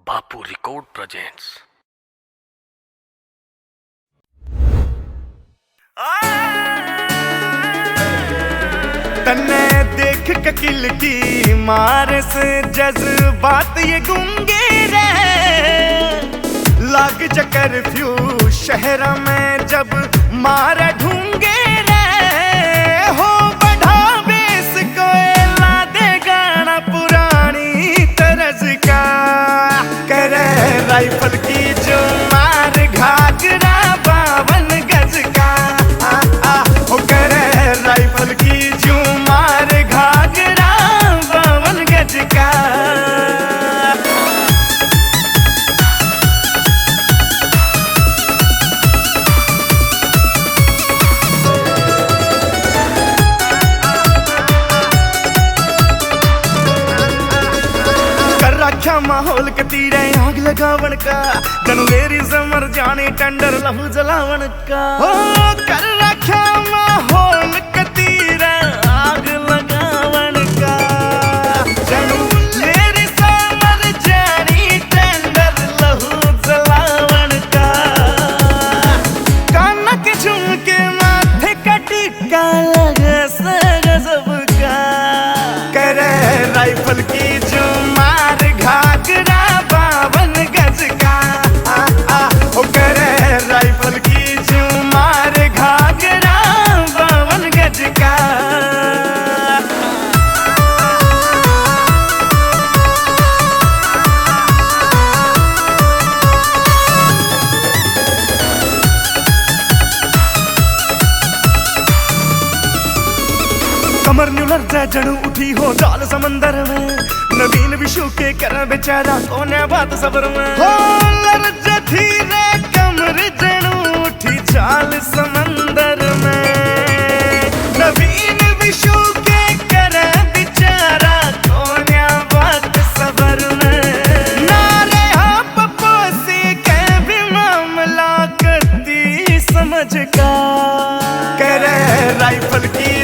बापू record presents. तन्ने देख ककिल की मार से जज्बात ये गूंगे रहे, लाग चक्कर फ्यू शहर में जब मारा ढूंगे रहे हो, बढ़ा बेस कोयला दे गाना पुरानी तरज का, करे राइफल की जो मार घाघरा 52 गज का, हो करे राइफल की जो मार घाघरा 52 गज का। रखा माहौल के तीरे आग लगावन का, जनलेरी से मर जाने टेंडर लहू जलावन का, हो कर रखा माहौल के तीरे आग लगावन का, जनलेरी से मर जाने टेंडर लहू जलावन का, काना के झुमके माथे का टिक्का लगे से गजब का, करे राइफल की जो मार घाघरा 52 गज का, हो करे राइफल की जो मार घाघरा 52 गज का। कमर न्यूलर जा जड़ू उठी हो जाल समंदर में, नवीन विशु के कर बेचारा कोने बात सबर में, हो लर्ज थी रे कमर जड़ू उठी जाल समंदर में, नवीन विशु के कर बेचारा कोने बात सबर में, नारे आप पोसी के भी मामला करती समझ का, करे राइफल की